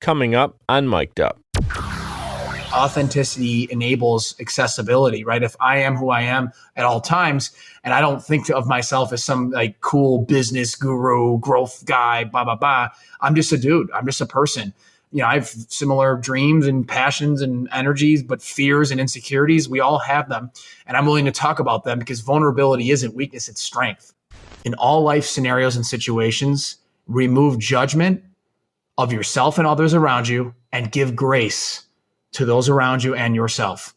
coming up on Mic'd Up. Authenticity enables accessibility, right? If I am who I am at all times, and I don't think of myself as some like cool business guru, growth guy, blah, blah, blah. I'm just a dude. I'm just a person. I have similar dreams and passions and energies, but fears and insecurities, we all have them. And I'm willing to talk about them because vulnerability isn't weakness, it's strength. In all life scenarios and situations, remove judgment of yourself and others around you and give grace to those around you and yourself.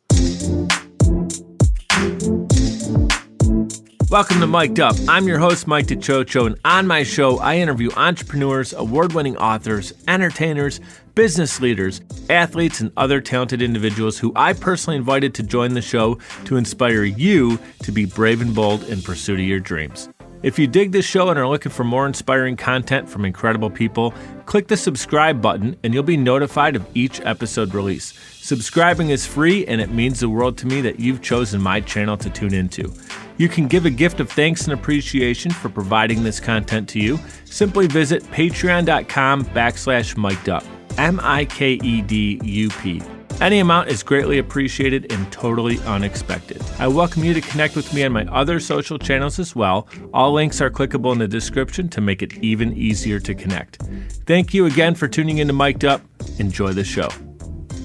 Welcome to Mic'd Up. I'm your host, Mike DeChocho, and on my show, I interview entrepreneurs, award-winning authors, entertainers, business leaders, athletes, and other talented individuals who I personally invited to join the show to inspire you to be brave and bold in pursuit of your dreams. If you dig this show and are looking for more inspiring content from incredible people, click the subscribe button and you'll be notified of each episode release. Subscribing is free and it means the world to me that you've chosen my channel to tune into. You can give a gift of thanks and appreciation for providing this content to you. Simply visit patreon.com/mikedup, MIKEDUP. Any amount is greatly appreciated and totally unexpected. I welcome you to connect with me on my other social channels as well. All links are clickable in the description to make it even easier to connect. Thank you again for tuning into Mic'd Up. Enjoy the show.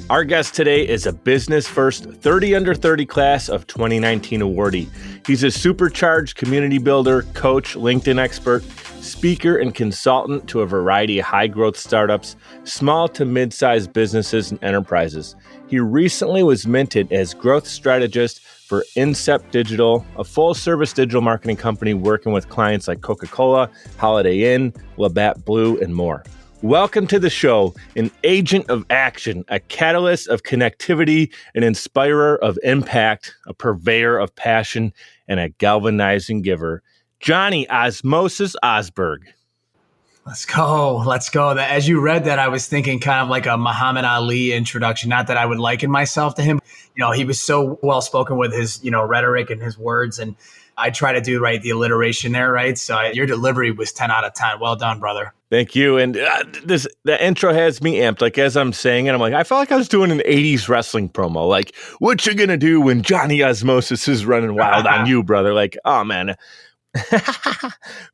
Our guest today is a Business First 30 Under 30 class of 2019 awardee. He's a supercharged community builder, coach, LinkedIn expert, speaker, and consultant to a variety of high-growth startups, small to mid-sized businesses, and enterprises. He recently was minted as Growth Strategist for Incept Digital, a full-service digital marketing company working with clients like Coca-Cola, Holiday Inn, Labatt Blue, and more. Welcome to the show, an agent of action, a catalyst of connectivity, an inspirer of impact, a purveyor of passion, and a galvanizing giver, Johnny OZmosis Osberg. Let's go. As you read that, I was thinking kind of like a Muhammad Ali introduction. Not that I would liken myself to him. He was so well spoken with his, rhetoric and his words. And I try to do the alliteration there, right? So your delivery was 10 out of 10. Well done, brother. Thank you. And the intro has me amped. Like, as I'm saying it, I'm like, I felt like I was doing an 80s wrestling promo. Like, what you gonna do when Johnny OZmosis is running wild on you, brother? Like, oh, man.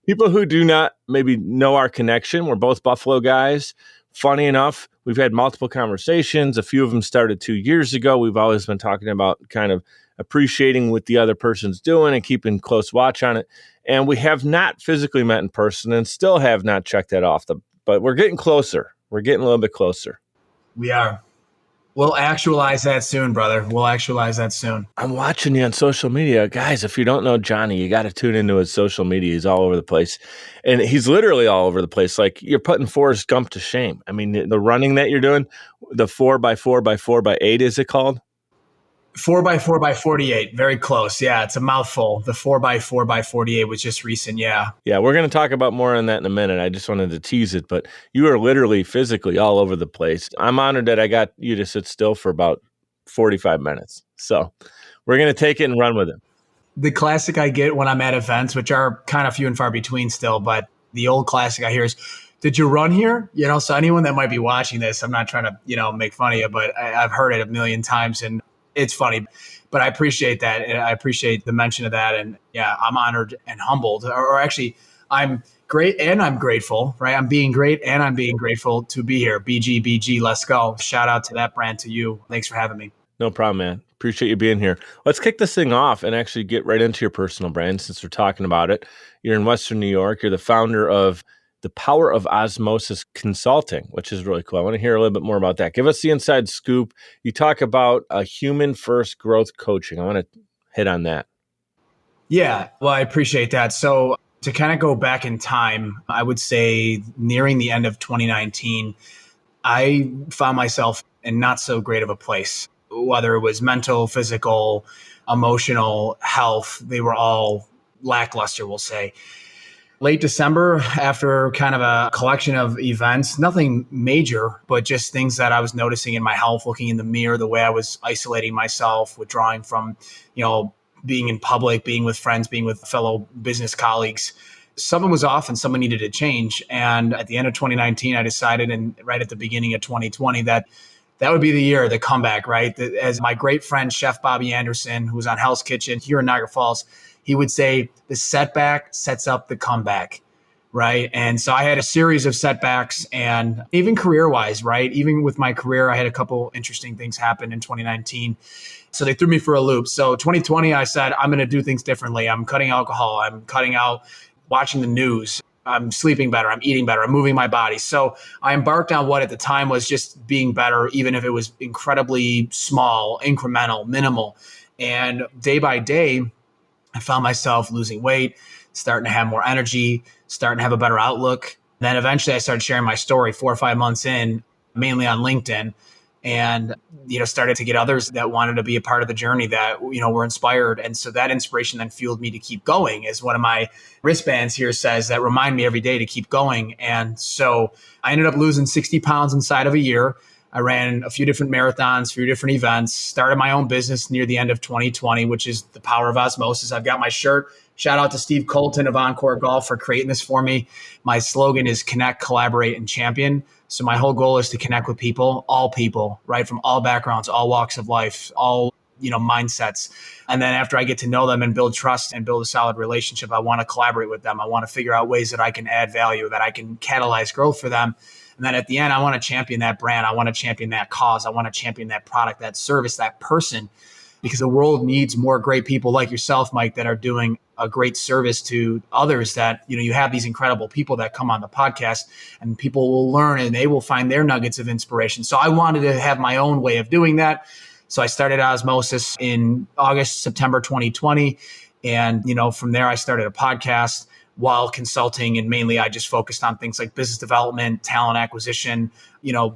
People who do not maybe know our connection, we're both Buffalo guys. Funny enough, we've had multiple conversations. A few of them started 2 years ago. We've always been talking about kind of appreciating what the other person's doing and keeping close watch on it. And we have not physically met in person and still have not checked that off. But we're getting closer. We're getting a little bit closer. We are. We'll actualize that soon, brother. We'll actualize that soon. I'm watching you on social media. Guys, if you don't know Johnny, you got to tune into his social media. He's all over the place. And he's literally all over the place. Like, you're putting Forrest Gump to shame. I mean, the running that you're doing, the 4x4x4x8, is it called? 4x4x48. Very close. Yeah, it's a mouthful. The 4x4x48 was just recent. Yeah. Yeah, we're going to talk about more on that in a minute. I just wanted to tease it, but you are literally physically all over the place. I'm honored that I got you to sit still for about 45 minutes. So we're going to take it and run with it. The classic I get when I'm at events, which are kind of few and far between still, but the old classic I hear is, did you run here? So anyone that might be watching this, I'm not trying to, make fun of you, but I've heard it a million times and it's funny, but I appreciate that. And I appreciate the mention of that. And yeah, I'm honored and humbled, or actually I'm great and I'm grateful, right? I'm being great and I'm being grateful to be here. BG, let's go. Shout out to that brand, to you. Thanks for having me. No problem, man. Appreciate you being here. Let's kick this thing off and actually get right into your personal brand since we're talking about it. You're in Western New York. You're the founder of The Power of OZmosis Consulting, which is really cool. I want to hear a little bit more about that. Give us the inside scoop. You talk about a human-first growth coaching. I want to hit on that. Yeah, well, I appreciate that. So to kind of go back in time, I would say nearing the end of 2019, I found myself in not so great of a place, whether it was mental, physical, emotional, health. They were all lackluster, we'll say. Late December, after kind of a collection of events, nothing major, but just things that I was noticing in my health, looking in the mirror, the way I was isolating myself, withdrawing from, being in public, being with friends, being with fellow business colleagues, something was off and someone needed to change. And at the end of 2019, I decided, and right at the beginning of 2020, that would be the year, the comeback, right? As my great friend, Chef Bobby Anderson, who was on Hell's Kitchen here in Niagara Falls, he would say, the setback sets up the comeback, right? And so I had a series of setbacks, and even career-wise, right? Even with my career, I had a couple interesting things happen in 2019. So they threw me for a loop. So 2020, I said, I'm going to do things differently. I'm cutting alcohol. I'm cutting out watching the news. I'm sleeping better. I'm eating better. I'm moving my body. So I embarked on what at the time was just being better, even if it was incredibly small, incremental, minimal. And day by day, I found myself losing weight, starting to have more energy, starting to have a better outlook. Then eventually I started sharing my story 4 or 5 months in, mainly on LinkedIn. And, started to get others that wanted to be a part of the journey that, were inspired. And so that inspiration then fueled me to keep going, as one of my wristbands here says, that remind me every day to keep going. And so I ended up losing 60 pounds inside of a year. I ran a few different marathons, a few different events, started my own business near the end of 2020, which is the power of osmosis. I've got my shirt. Shout out to Steve Colton of Encore Golf for creating this for me. My slogan is connect, collaborate, and champion. So my whole goal is to connect with people, right? From all backgrounds, all walks of life, all, mindsets. And then after I get to know them and build trust and build a solid relationship, I want to collaborate with them. I want to figure out ways that I can add value, that I can catalyze growth for them. And then at the end, I want to champion that brand. I want to champion that cause. I want to champion that product, that service, that person, because the world needs more great people like yourself, Mike, that are doing a great service to others. That, you have these incredible people that come on the podcast, and people will learn and they will find their nuggets of inspiration. So I wanted to have my own way of doing that. So I started OZmosis in September 2020. And, from there, I started a podcast while consulting, and mainly I just focused on things like business development, talent acquisition,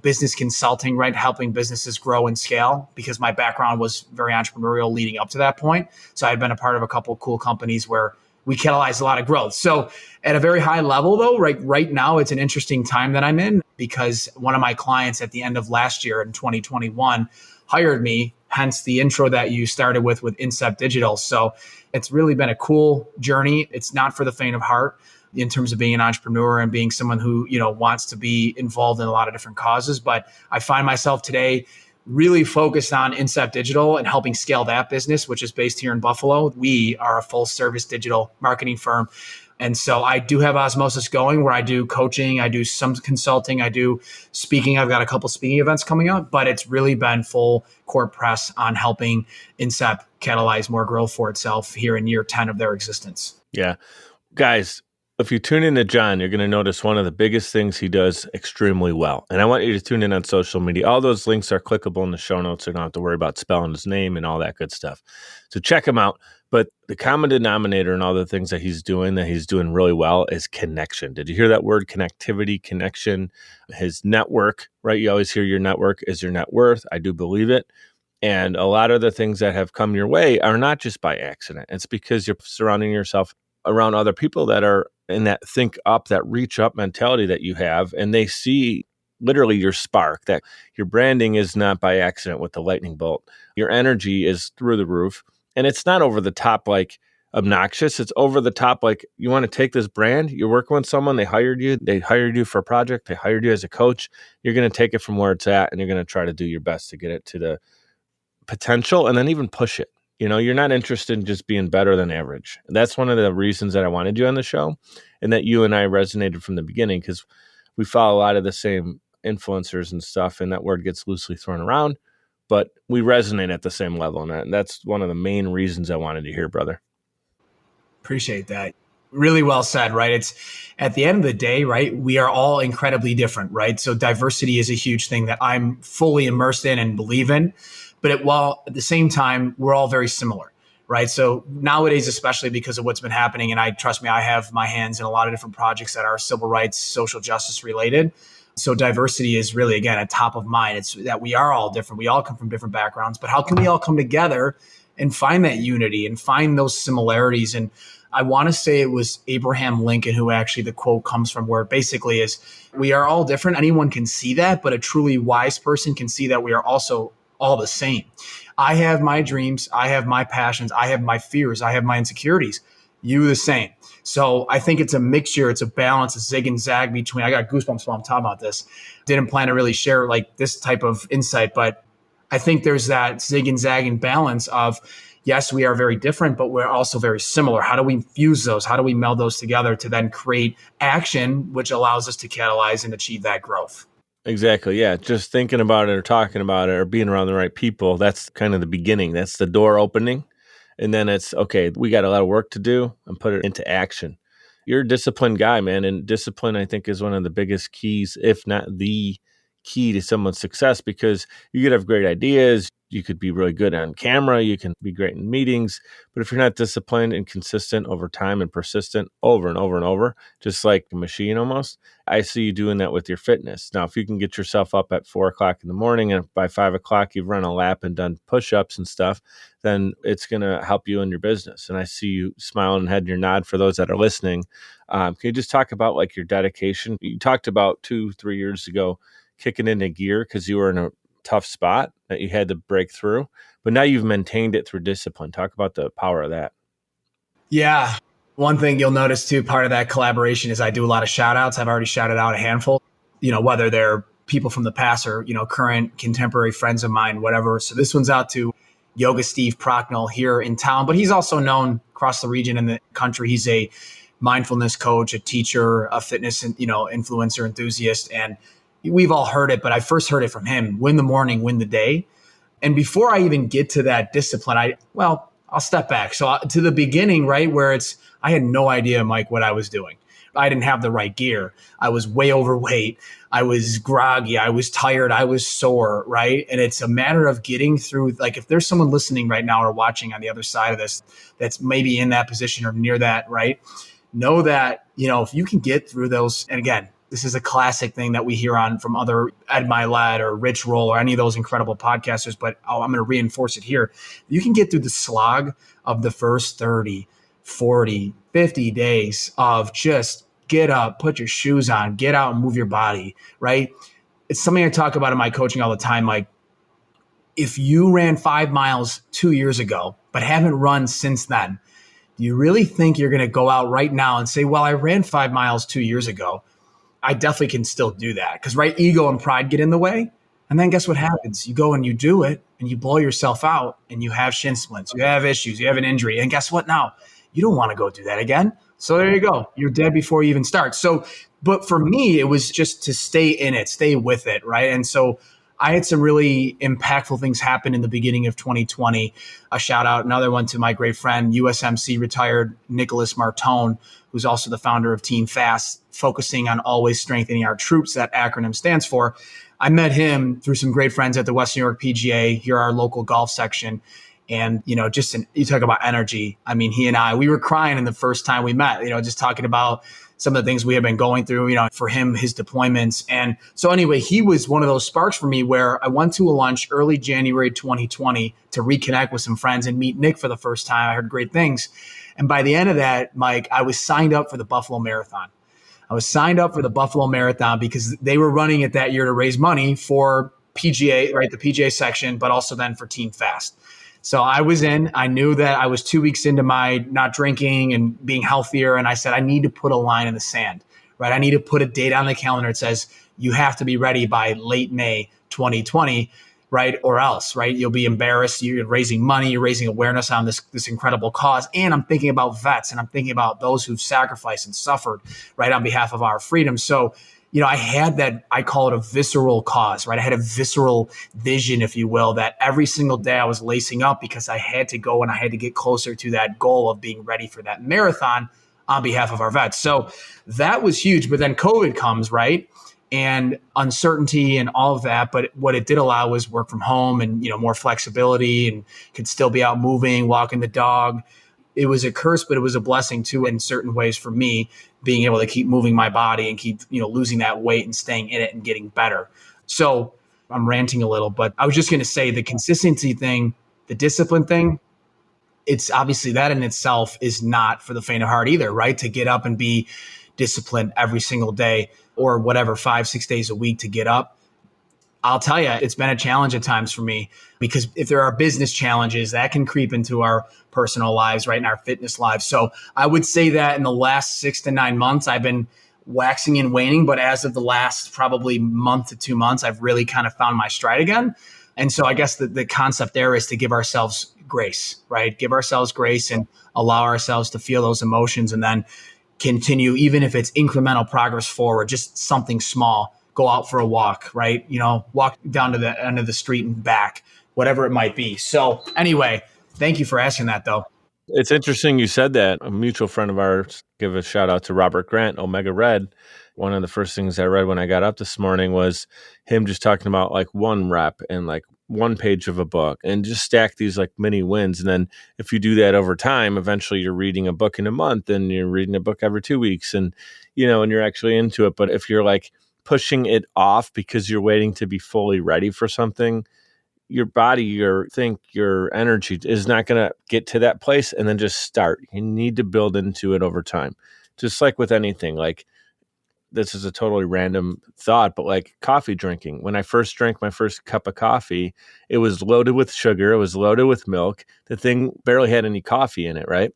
business consulting, right? Helping businesses grow and scale, because my background was very entrepreneurial leading up to that point. So I had been a part of a couple of cool companies where we catalyzed a lot of growth. So at a very high level though, right now, it's an interesting time that I'm in, because one of my clients at the end of last year in 2021 hired me, hence the intro that you started with Incept Digital. So it's really been a cool journey. It's not for the faint of heart in terms of being an entrepreneur and being someone who, wants to be involved in a lot of different causes. But I find myself today really focused on Incept Digital and helping scale that business, which is based here in Buffalo. We are a full service digital marketing firm. And so I do have OZmosis going, where I do coaching, I do some consulting, I do speaking. I've got a couple speaking events coming up, but it's really been full court press on helping Incept catalyze more growth for itself here in year 10 of their existence. Yeah. Guys, if you tune in to John, you're going to notice one of the biggest things he does extremely well. And I want you to tune in on social media. All those links are clickable in the show notes. So you don't have to worry about spelling his name and all that good stuff. So check him out. But the common denominator and all the things that he's doing really well is connection. Did you hear that word? Connectivity, connection, his network, right? You always hear your network is your net worth. I do believe it. And a lot of the things that have come your way are not just by accident. It's because you're surrounding yourself around other people that are in that think up, that reach up mentality that you have. And they see literally your spark, that your branding is not by accident with the lightning bolt. Your energy is through the roof. And it's not over the top, like obnoxious. It's over the top, like you want to take this brand, you're working with someone, they hired you for a project, they hired you as a coach. You're going to take it from where it's at, and you're going to try to do your best to get it to the potential and then even push it. You're not interested in just being better than average. That's one of the reasons that I wanted you on the show, and that you and I resonated from the beginning, because we follow a lot of the same influencers and stuff, and that word gets loosely thrown around. But we resonate at the same level. And that's one of the main reasons I wanted to hear, brother. Appreciate that. Really well said, right? It's at the end of the day, right? We are all incredibly different, right? So diversity is a huge thing that I'm fully immersed in and believe in. But while at the same time, we're all very similar, right? So nowadays, especially because of what's been happening, and trust me, I have my hands in a lot of different projects that are civil rights, social justice related. So diversity is really, again, at top of mind. It's that we are all different. We all come from different backgrounds, but how can we all come together and find that unity and find those similarities? And I want to say it was Abraham Lincoln who actually the quote comes from, where it basically is, we are all different. Anyone can see that, but a truly wise person can see that we are also all the same. I have my dreams. I have my passions. I have my fears. I have my insecurities. You the same. So I think it's a mixture, it's a balance, a zig and zag between, I got goosebumps while I'm talking about this. Didn't plan to really share like this type of insight, but I think there's that zig and zag and balance of, yes, we are very different, but we're also very similar. How do we fuse those? How do we meld those together to then create action, which allows us to catalyze and achieve that growth? Exactly. Yeah. Just thinking about it or talking about it or being around the right people, that's kind of the beginning. That's the door opening. And then it's, okay, we got a lot of work to do and put it into action. You're a disciplined guy, man. And discipline, I think, is one of the biggest keys, if not the key to someone's success, because you could have great ideas. You could be really good on camera. You can be great in meetings. But if you're not disciplined and consistent over time and persistent over and over and over, just like a machine almost, I see you doing that with your fitness. Now, if you can get yourself up at 4 o'clock in the morning and by 5 o'clock you've run a lap and done push-ups and stuff, then it's going to help you in your business. And I see you smiling and heading your nod for those that are listening. Can you just talk about like your dedication? You talked about 2-3 years ago kicking into gear because you were in a tough spot that you had to break through, but now you've maintained it through discipline. Talk about the power of that. Yeah. One thing you'll notice too, part of that collaboration is I do a lot of shout outs. I've already shouted out a handful, whether they're people from the past or, current contemporary friends of mine, whatever. So this one's out to Yoga Steve Procknell here in town, but he's also known across the region and the country. He's a mindfulness coach, a teacher, a fitness, influencer enthusiast. And we've all heard it, but I first heard it from him: win the morning, win the day. And before I even get to that discipline, I'll step back. So to the beginning, right, where I had no idea, Mike, what I was doing. I didn't have the right gear. I was way overweight. I was groggy. I was tired. I was sore, right? And it's a matter of getting through. Like, if there's someone listening right now or watching on the other side of this that's maybe in that position or near that, right? Know that, if you can get through those, and again, this is a classic thing that we hear on from other Ed Milet or Rich Roll or any of those incredible podcasters, but I'm going to reinforce it here. You can get through the slog of the first 30, 40, 50 days of just get up, put your shoes on, get out and move your body, right? It's something I talk about in my coaching all the time. Like, if you ran 5 miles 2 years ago, but haven't run since then, do you really think you're going to go out right now and say, well, I ran 5 miles 2 years ago? I definitely can still do that because, right, ego and pride get in the way. And then guess what happens? You go and you do it and you blow yourself out and you have shin splints, you have issues, you have an injury. And guess what now? You don't want to go do that again. So there you go. You're dead before you even start. So, but for me, it was just to stay in it, stay with it, right? And so I had some really impactful things happen in the beginning of 2020. A shout out, another one to my great friend, USMC retired Nicholas Martone, who's also the founder of Team Fast, focusing on always strengthening our troops. That acronym stands for. I met him through some great friends at the West New York PGA, here our local golf section. And, you talk about energy. I mean, he and I, we were crying in the first time we met, just talking about some of the things we have been going through, for him, his deployments. And so anyway, he was one of those sparks for me where I went to a lunch early January 2020 to reconnect with some friends and meet Nick for the first time. I heard great things. And by the end of that, Mike, I was signed up for the Buffalo Marathon. I was signed up for the Buffalo Marathon because they were running it that year to raise money for PGA, right? The PGA section, but also then for Team Fast. So I was in, I knew that I was 2 weeks into my not drinking and being healthier. And I said, I need to put a line in the sand, right? I need to put a date on the calendar. It says, you have to be ready by late May 2020, right? Or else, right? You'll be embarrassed. You're raising money, you're raising awareness on this incredible cause. And I'm thinking about vets and I'm thinking about those who've sacrificed and suffered, right, on behalf of our freedom. So, I had that, I call it a visceral cause, right? I had a visceral vision, if you will, that every single day I was lacing up because I had to go and I had to get closer to that goal of being ready for that marathon on behalf of our vets. So that was huge. But then COVID comes, right? And uncertainty and all of that. But what it did allow was work from home and, more flexibility, and could still be out moving, walking the dog. It was a curse, but it was a blessing too, in certain ways for me, being able to keep moving my body and keep, losing that weight and staying in it and getting better. So I'm ranting a little, but I was just going to say the consistency thing, the discipline thing, it's obviously that in itself is not for the faint of heart either, right? To get up and be disciplined every single day or whatever, 5-6 days a week to get up. I'll tell you, it's been a challenge at times for me, because if there are business challenges that can creep into our personal lives, right, in our fitness lives. So I would say that in the last 6 to 9 months, I've been waxing and waning, but as of the last probably month to 2 months, I've really kind of found my stride again. And so I guess the concept there is to give ourselves grace, right? Give ourselves grace and allow ourselves to feel those emotions, and then continue, even if it's incremental progress forward, just something small. Go out for a walk, right? Walk down to the end of the street and back, whatever it might be. So anyway, thank you for asking that though. It's interesting you said that. A mutual friend of ours, give a shout out to Robert Grant, Omega Red. One of the first things I read when I got up this morning was him just talking about like one rep and like one page of a book, and just stack these like mini wins. And then if you do that over time, eventually you're reading a book in a month and you're reading a book every 2 weeks, and and you're actually into it. But if you're like pushing it off because you're waiting to be fully ready for something, your body, your energy is not going to get to that place and then just start. You need to build into it over time. Just like with anything, like this is a totally random thought, but like coffee drinking. When I first drank my first cup of coffee, it was loaded with sugar. It was loaded with milk. The thing barely had any coffee in it, right?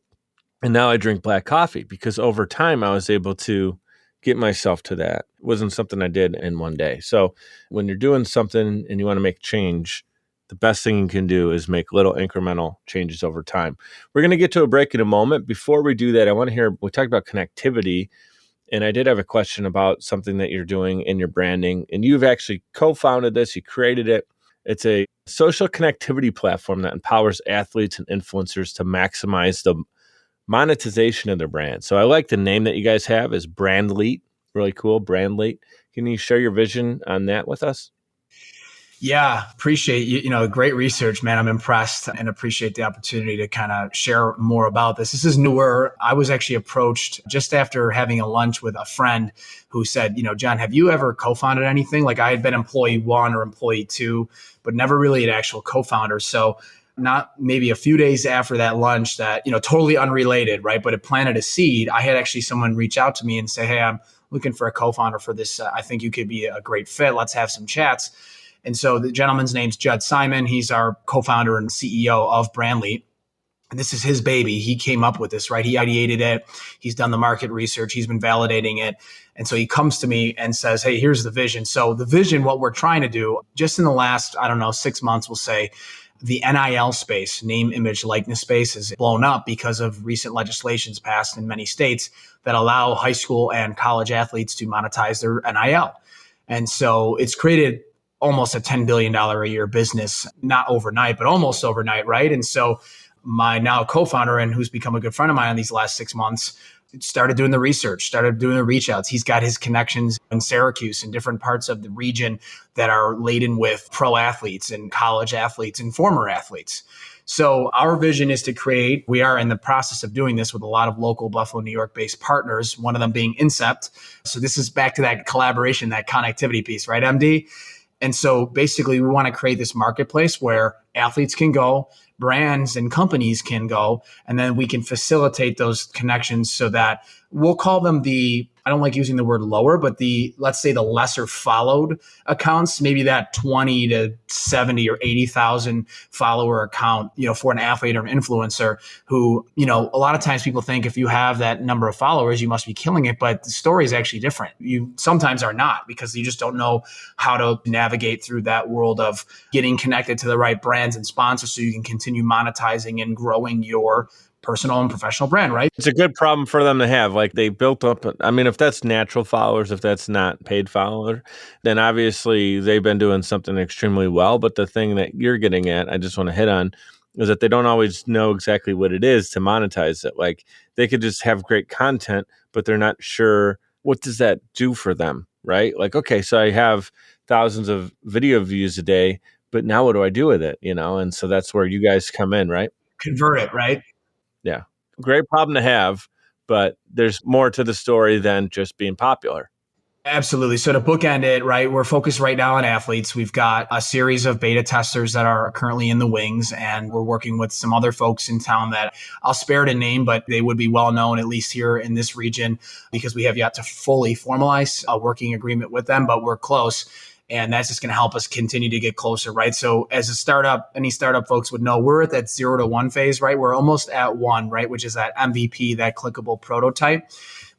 And now I drink black coffee because over time I was able to get myself to that. It wasn't something I did in one day. So when you're doing something and you want to make change, the best thing you can do is make little incremental changes over time. We're going to get to a break in a moment. Before we do that, I want to hear, we talked about connectivity, and I did have a question about something that you're doing in your branding. And you've actually co-founded this, you created it. It's a social connectivity platform that empowers athletes and influencers to maximize the monetization of their brand. So I like the name that you guys have is Brandleet. Really cool, Brandleet. Can you share your vision on that with us? Yeah, appreciate you. Great research, man. I'm impressed and appreciate the opportunity to kind of share more about this. This is newer. I was actually approached just after having a lunch with a friend who said, John, have you ever co-founded anything? Like I had been employee 1 or employee 2, but never really an actual co-founder. So not maybe a few days after that lunch that, totally unrelated, right? But it planted a seed. I had actually someone reach out to me and say, hey, I'm looking for a co-founder for this. I think you could be a great fit. Let's have some chats. And so the gentleman's name's Judd Simon. He's our co-founder and CEO of Brandleet. And this is his baby. He came up with this, right? He ideated it. He's done the market research. He's been validating it. And so he comes to me and says, hey, here's the vision. So the vision, what we're trying to do just in the last, 6 months, we'll say, the NIL space, name, image, likeness space, has blown up because of recent legislations passed in many states that allow high school and college athletes to monetize their NIL. And so it's created almost a $10 billion a year business, not overnight, but almost overnight, right? And so my now co-founder, and who's become a good friend of mine in these last 6 months, started doing the research, started doing the reach outs. He's got his connections in Syracuse and different parts of the region that are laden with pro athletes and college athletes and former athletes. So our vision is to create, we are in the process of doing this with a lot of local Buffalo, New York based partners, one of them being Incept. So this is back to that collaboration, that connectivity piece, right, MD? And so basically we want to create this marketplace where athletes can go, brands and companies can go, and then we can facilitate those connections so that we'll call them I don't like using the word lower, but let's say the lesser followed accounts, maybe that 20 to 70 or 80,000 follower account, for an athlete or an influencer who, a lot of times people think if you have that number of followers, you must be killing it. But the story is actually different. You sometimes are not, because you just don't know how to navigate through that world of getting connected to the right brands and sponsors so you can continue monetizing and growing your personal and professional brand, right? It's a good problem for them to have. Like they built up, if that's natural followers, if that's not paid followers, then obviously they've been doing something extremely well. But the thing that you're getting at, I just want to hit on, is that they don't always know exactly what it is to monetize it. Like they could just have great content, but they're not sure what does that do for them, right? Like, okay, so I have thousands of video views a day, but now what do I do with it? And so that's where you guys come in, right? Convert it, right? Yeah. Great problem to have, but there's more to the story than just being popular. Absolutely. So to bookend it, right, we're focused right now on athletes. We've got a series of beta testers that are currently in the wings, and we're working with some other folks in town that I'll spare to name, but they would be well known, at least here in this region, because we have yet to fully formalize a working agreement with them, but we're close. And that's just going to help us continue to get closer, right? So as a startup, any startup folks would know, we're at that 0 to 1 phase, right? We're almost at 1, right? Which is that MVP, that clickable prototype.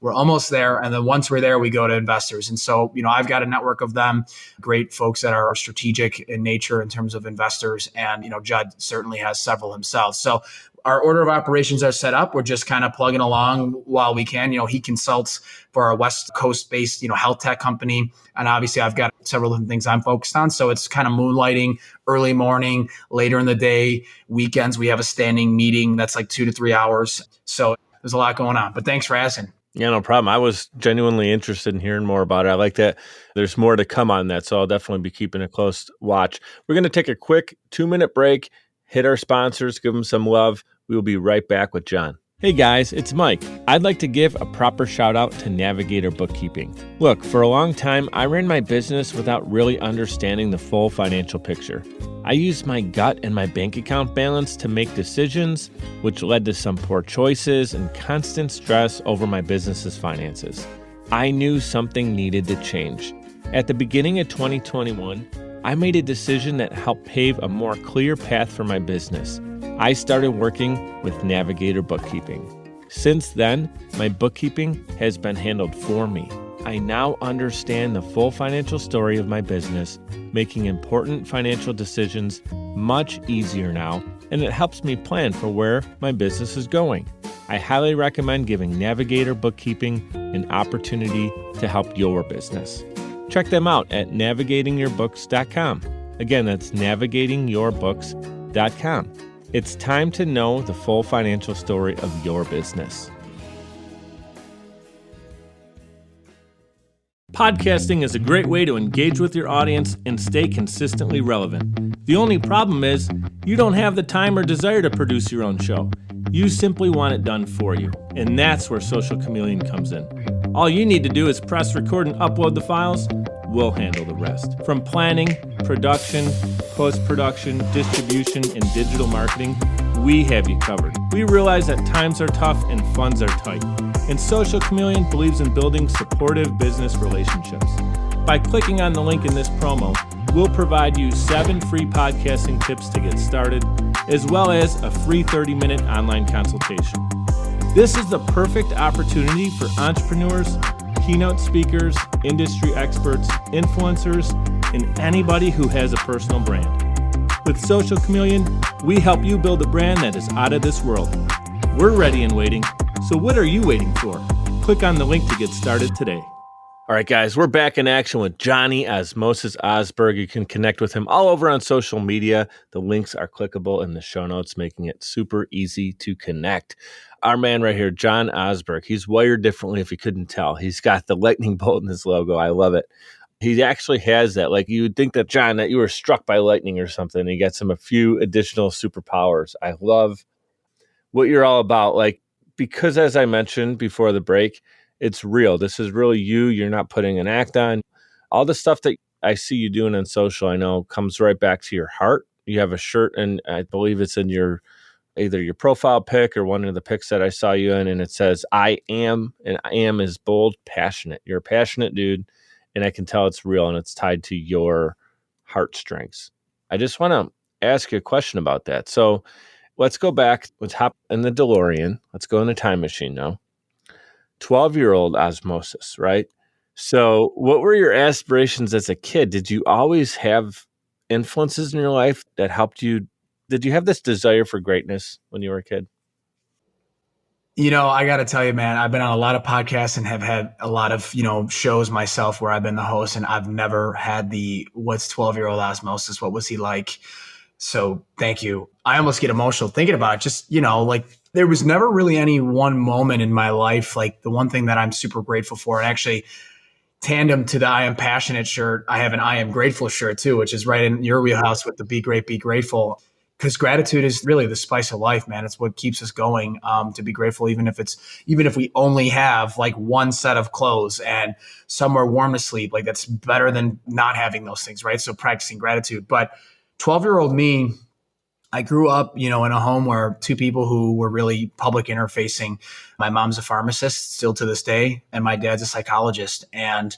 We're almost there. And then once we're there, we go to investors. And so, I've got a network of them, great folks that are strategic in nature in terms of investors. And, Judd certainly has several himself. So our order of operations are set up. We're just kind of plugging along while we can. He consults for our West Coast based, health tech company. And obviously I've got several different things I'm focused on. So it's kind of moonlighting, early morning, later in the day, weekends. We have a standing meeting that's like 2 to 3 hours. So there's a lot going on, but thanks for asking. Yeah, no problem. I was genuinely interested in hearing more about it. I like that there's more to come on that, so I'll definitely be keeping a close watch. We're going to take a quick 2-minute break, hit our sponsors, give them some love. We will be right back with John. Hey guys, it's Mike. I'd like to give a proper shout out to Navigator Bookkeeping. Look, for a long time, I ran my business without really understanding the full financial picture. I used my gut and my bank account balance to make decisions, which led to some poor choices and constant stress over my business's finances. I knew something needed to change. At the beginning of 2021, I made a decision that helped pave a more clear path for my business. I started working with Navigator Bookkeeping. Since then, my bookkeeping has been handled for me. I now understand the full financial story of my business, making important financial decisions much easier now, and it helps me plan for where my business is going. I highly recommend giving Navigator Bookkeeping an opportunity to help your business. Check them out at navigatingyourbooks.com. Again, that's navigatingyourbooks.com. It's time to know the full financial story of your business. Podcasting is a great way to engage with your audience and stay consistently relevant. The only problem is you don't have the time or desire to produce your own show. You simply want it done for you. And that's where Social Chameleon comes in. All you need to do is press record and upload the files. We'll handle the rest. From planning, production, post-production, distribution, and digital marketing, we have you covered. We realize that times are tough and funds are tight. And Social Chameleon believes in building supportive business relationships. By clicking on the link in this promo, we'll provide you 7 free podcasting tips to get started, as well as a free 30-minute online consultation. This is the perfect opportunity for entrepreneurs, keynote speakers, industry experts, influencers, and anybody who has a personal brand. With Social Chameleon, we help you build a brand that is out of this world. We're ready and waiting, so what are you waiting for? Click on the link to get started today. All right, guys, we're back in action with Johnny OZmosis Osberg. You can connect with him all over on social media. The links are clickable in the show notes, making it super easy to connect. Our man right here, John Osberg, he's wired differently if you couldn't tell. He's got the lightning bolt in his logo. I love it. He actually has that. Like, you would think that, John, that you were struck by lightning or something. He gets him a few additional superpowers. I love what you're all about. Like, because as I mentioned before the break, it's real. This is really you. You're not putting an act on. All the stuff that I see you doing on social, I know, comes right back to your heart. You have a shirt, and I believe it's in your either your profile pic or one of the pics that I saw you in, and it says, I am, and I am is bold, passionate. You're a passionate dude, and I can tell it's real, and it's tied to your heartstrings. I just want to ask you a question about that. So let's go back. Let's hop in the DeLorean. Let's go in the time machine now. 12-year-old OZmosis, right? So what were your aspirations as a kid? Did you always have influences in your life that helped you? Did you have this desire for greatness when you were a kid? I got to tell you, man, I've been on a lot of podcasts and have had a lot of, shows myself where I've been the host, and I've never had the what's 12-year-old OZmosis? What was he like? So thank you. I almost get emotional thinking about it. Just, like there was never really any one moment in my life. Like the one thing that I'm super grateful for, and actually tandem to the I am passionate shirt, I have an I am grateful shirt too, which is right in your wheelhouse with the be great, be grateful. Because gratitude is really the spice of life, man. It's what keeps us going, to be grateful, even if we only have like one set of clothes and somewhere warm to sleep. Like that's better than not having those things, right? So practicing gratitude. But 12-year-old me, I grew up, in a home where two people who were really public interfacing. My mom's a pharmacist still to this day, and my dad's a psychologist. And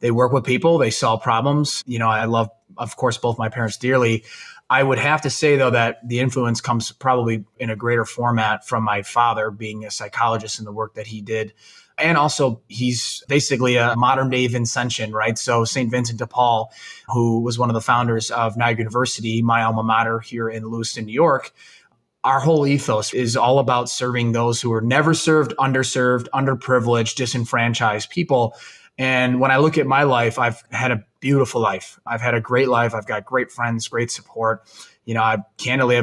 They work with people, they solve problems. I love, of course, both my parents dearly. I would have to say, though, that the influence comes probably in a greater format from my father being a psychologist in the work that he did. And also, he's basically a modern day Vincentian, right? So St. Vincent de Paul, who was one of the founders of Niagara University, my alma mater here in Lewiston, New York. Our whole ethos is all about serving those who are never served, underserved, underprivileged, disenfranchised people. And when I look at my life, I've had a beautiful life. I've had a great life. I've got great friends, great support. I've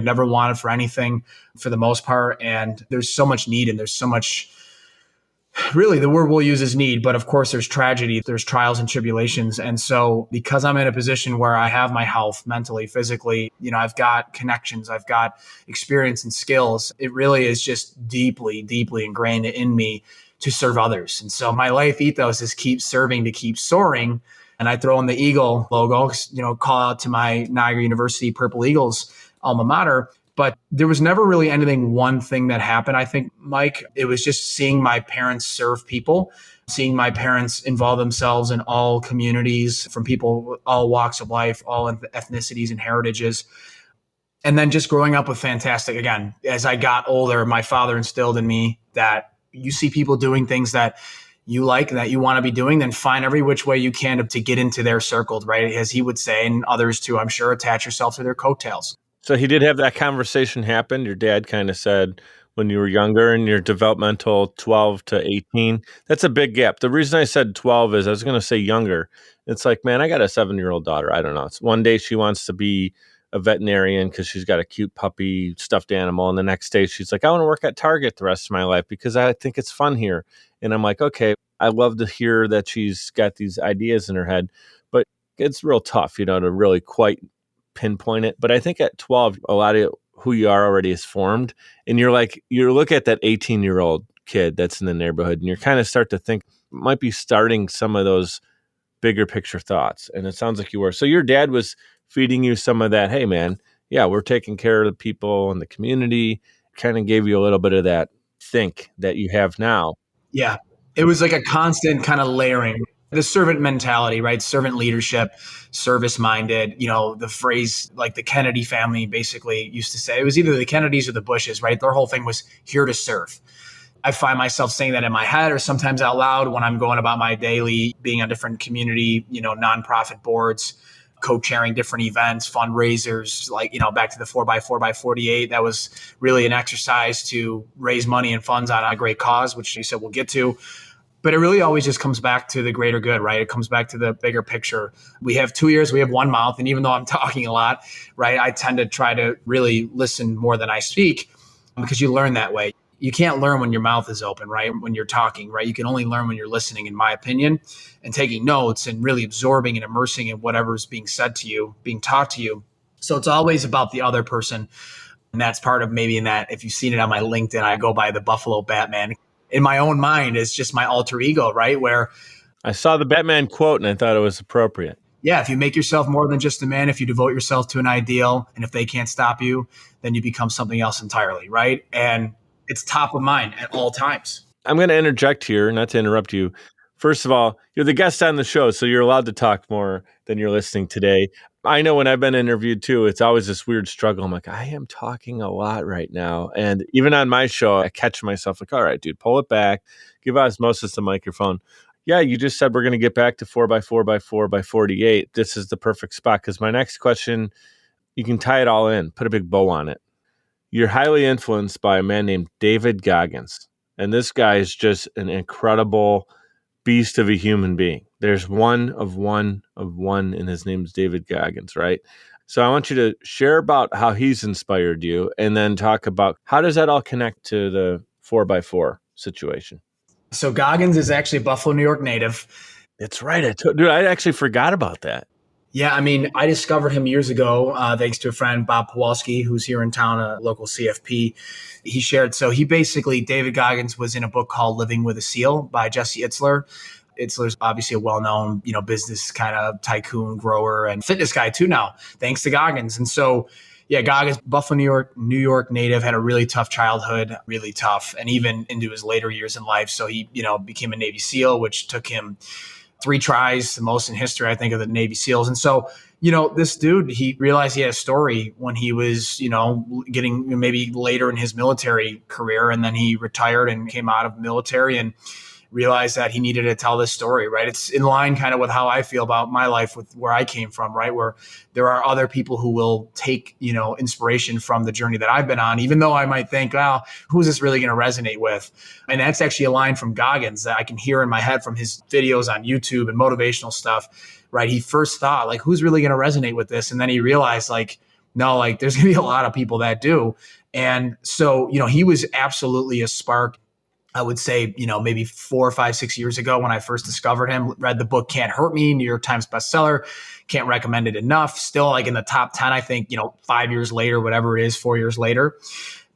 never wanted for anything for the most part. And there's so much need, and there's so much, really, the word we'll use is need, but of course there's tragedy, there's trials and tribulations. And so because I'm in a position where I have my health mentally, physically, I've got connections, I've got experience and skills. It really is just deeply, deeply ingrained in me to serve others. And so my life ethos is keep serving to keep soaring. And I throw in the Eagle logo, call out to my Niagara University Purple Eagles alma mater. But there was never really one thing that happened. I think, Mike, it was just seeing my parents serve people, seeing my parents involve themselves in all communities, from people, all walks of life, all ethnicities and heritages. And then just growing up with fantastic, again, as I got older, my father instilled in me that you see people doing things that you like, that you want to be doing, then find every which way you can to get into their circles, right? As he would say, and others too, I'm sure, attach yourself to their coattails. So he did have that conversation happen. Your dad kind of said when you were younger in your developmental 12 to 18, that's a big gap. The reason I said 12 is I was going to say younger. It's like, man, I got a 7-year-old daughter. I don't know. It's one day she wants to be a veterinarian because she's got a cute puppy stuffed animal. And the next day she's like, I want to work at Target the rest of my life because I think it's fun here. And I'm like, okay, I love to hear that she's got these ideas in her head, but it's real tough, to really quite pinpoint it. But I think at 12, a lot of who you are already is formed. And you look at that 18-year-old kid that's in the neighborhood and you kind of start to think might be starting some of those bigger picture thoughts. And it sounds like you were. So your dad was feeding you some of that, hey man, yeah, we're taking care of the people in the community, kind of gave you a little bit of that think that you have now. Yeah. It was like a constant kind of layering. The servant mentality, right? Servant leadership, service minded, the phrase like the Kennedy family basically used to say, it was either the Kennedys or the Bushes, right? Their whole thing was here to serve. I find myself saying that in my head or sometimes out loud when I'm going about my daily, being on different community, nonprofit boards, co-chairing different events, fundraisers, like, back to the 4x4x48. That was really an exercise to raise money and funds on a great cause, which you said we'll get to. But it really always just comes back to the greater good, right? It comes back to the bigger picture. We have 2 ears, we have one mouth. And even though I'm talking a lot, right, I tend to try to really listen more than I speak because you learn that way. You can't learn when your mouth is open, right? When you're talking, right? You can only learn when you're listening, in my opinion, and taking notes and really absorbing and immersing in whatever is being said to you, being taught to you. So it's always about the other person. And that's part of maybe in that, if you've seen it on my LinkedIn, I go by the Buffalo Batman. In my own mind, it's just my alter ego, right? Where I saw the Batman quote and I thought it was appropriate. Yeah, if you make yourself more than just a man, if you devote yourself to an ideal, and if they can't stop you, then you become something else entirely, right? And it's top of mind at all times. I'm going to interject here, not to interrupt you. First of all, you're the guest on the show, so you're allowed to talk more than you're listening today. I know when I've been interviewed too, it's always this weird struggle. I'm like, I am talking a lot right now. And even on my show, I catch myself like, all right, dude, pull it back. Give Osmosis the microphone. Yeah, you just said we're going to get back to 4x4x4x48. This is the perfect spot because my next question, you can tie it all in, put a big bow on it. You're highly influenced by a man named David Goggins. And this guy is just an incredible beast of a human being. There's one, and his name's David Goggins, right? So I want you to share about how he's inspired you and then talk about how does that all connect to the 4x4 situation? So Goggins is actually a Buffalo, New York native. That's right. Dude, I actually forgot about that. Yeah, I mean, I discovered him years ago, thanks to a friend, Bob Pawalski, who's here in town, a local CFP. He shared, so he basically, David Goggins was in a book called Living with a Seal by Jesse Itzler. Itzler's obviously a well-known, business kind of tycoon, grower, and fitness guy too now, thanks to Goggins. And so, yeah, Goggins, Buffalo, New York native, had a really tough childhood, really tough, and even into his later years in life. So he, became a Navy SEAL, which took him 3 tries, the most in history, I think, of the Navy SEALs. And so, this dude, he realized he had a story when he was, getting maybe later in his military career. And then he retired and came out of military and realized that he needed to tell this story, right? It's in line kind of with how I feel about my life with where I came from, right? Where there are other people who will take, inspiration from the journey that I've been on, even though I might think, well, who's this really going to resonate with? And that's actually a line from Goggins that I can hear in my head from his videos on YouTube and motivational stuff, right? He first thought, like, who's really going to resonate with this? And then he realized, like, no, like, there's going to be a lot of people that do. And so, he was absolutely a spark. I would say, maybe 4 or 5, 6 years ago when I first discovered him, read the book Can't Hurt Me, New York Times bestseller, can't recommend it enough. Still like in the top 10, I think, 5 years later, whatever it is, 4 years later.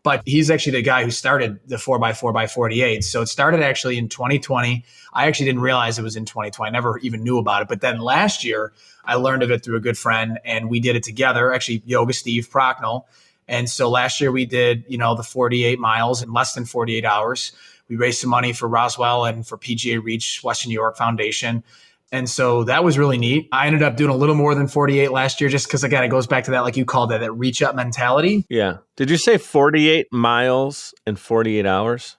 But he's actually the guy who started the 4x4x48. So it started actually in 2020. I actually didn't realize it was in 2020. I never even knew about it. But then last year, I learned of it through a good friend and we did it together, actually Yoga Steve Procknell. And so last year we did, the 48 miles in less than 48 hours. We raised some money for Roswell and for PGA Reach, Western New York Foundation. And so that was really neat. I ended up doing a little more than 48 last year just because, again, it goes back to that, like you called it, that reach up mentality. Yeah. Did you say 48 miles in 48 hours?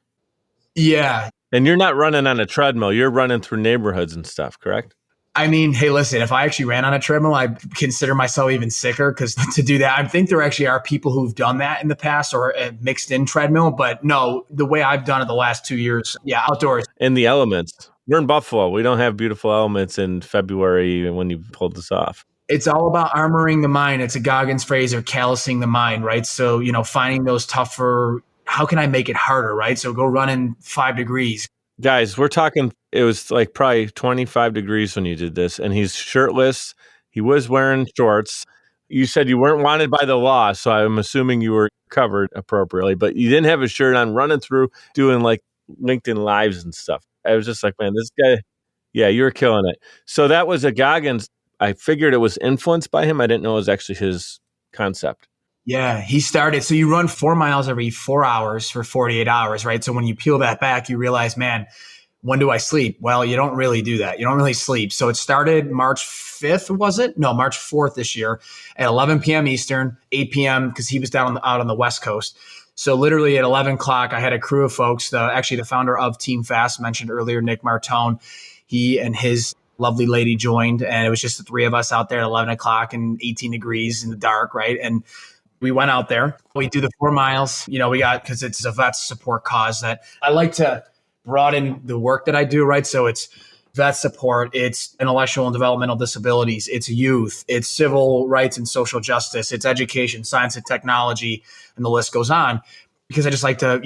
Yeah. And you're not running on a treadmill. You're running through neighborhoods and stuff, correct? I mean, hey, listen, if I actually ran on a treadmill, I consider myself even sicker because to do that, I think there actually are people who've done that in the past or mixed in treadmill. But no, the way I've done it the last 2 years, outdoors. In the elements. We're in Buffalo. We don't have beautiful elements in February when you pulled this off. It's all about armoring the mind. It's a Goggins phrase, or callousing the mind, right? So, finding those tougher, how can I make it harder, right? So go run in 5 degrees. Guys, we're talking, it was like probably 25 degrees when you did this, and he's shirtless. He was wearing shorts. You said you weren't wanted by the law, so I'm assuming you were covered appropriately, but you didn't have a shirt on, running through, doing like LinkedIn Lives and stuff. I was just like, man, this guy, yeah, you were killing it. So that was a Goggins. I figured it was influenced by him. I didn't know it was actually his concept. Yeah, he started. So you run 4 miles every 4 hours for 48 hours, right? So when you peel that back, you realize, man, when do I sleep? Well, you don't really do that. You don't really sleep. So it started March 5th, was it? No, March 4th this year at 11 p.m. Eastern, 8 p.m. because he was out on the West Coast. So literally at 11 o'clock, I had a crew of folks. Actually, the founder of Team Fast mentioned earlier, Nick Martone, he and his lovely lady joined, and it was just the 3 of us out there at 11 o'clock and 18 degrees in the dark, right? And we went out there. We do the 4 miles. We got, because it's a vets support cause that I like to broaden the work that I do, right? So it's vet support, it's intellectual and developmental disabilities, it's youth, it's civil rights and social justice, it's education, science and technology, and the list goes on. Because I just like to,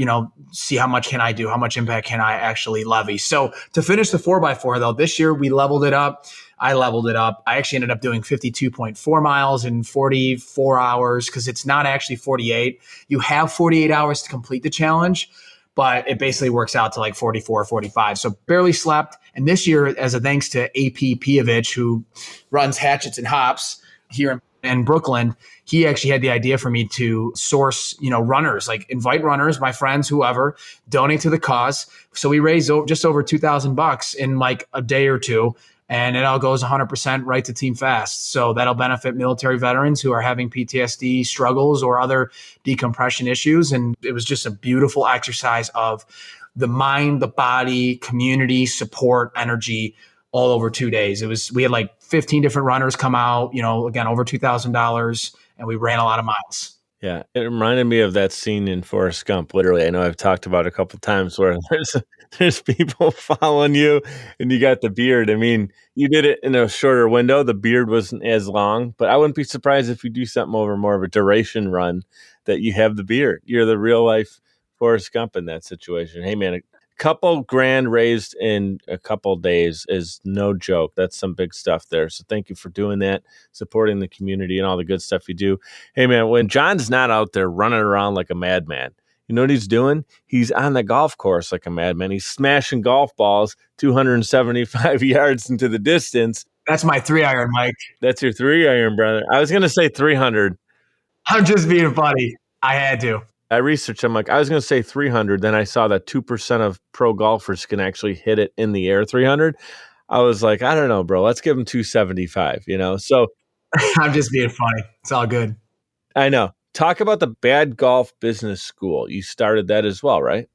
see how much can I do, how much impact can I actually levy. So to finish the 4x4 though, this year we leveled it up. I leveled it up. I actually ended up doing 52.4 miles in 44 hours because it's not actually 48. You have 48 hours to complete the challenge, but it basically works out to like 44 or 45. So barely slept. And this year, as a thanks to AP Piovich, who runs Hatchets and Hops here in Brooklyn, he actually had the idea for me to source, runners, like invite runners, my friends, whoever, donate to the cause. So we raised just over $2,000 in like a day or two. And it all goes 100% right to Team Fast. So that'll benefit military veterans who are having PTSD struggles or other decompression issues. And it was just a beautiful exercise of the mind, the body, community, support, energy, all over 2 days. We had like 15 different runners come out, again, over $2,000, and we ran a lot of miles. Yeah, it reminded me of that scene in Forrest Gump. Literally, I know I've talked about it a couple of times where there's people following you, and you got the beard. I mean, you did it in a shorter window. The beard wasn't as long, but I wouldn't be surprised if you do something over more of a duration run that you have the beard. You're the real life Forrest Gump in that situation. Hey, man, a couple grand raised in a couple days is no joke. That's some big stuff there. So thank you for doing that, supporting the community and all the good stuff you do. Hey, man, when John's not out there running around like a madman, you know what he's doing? He's on the golf course like a madman. He's smashing golf balls 275 yards into the distance. That's my 3-iron, Mike. That's your 3-iron, brother. I was going to say 300. I'm just being funny. I had to. I researched, I'm like, I was going to say 300. Then I saw that 2% of pro golfers can actually hit it in the air 300. I was like, I don't know, bro. Let's give him 275, So I'm just being funny. It's all good. I know. Talk about the Bad Golf Business School. You started that as well, right?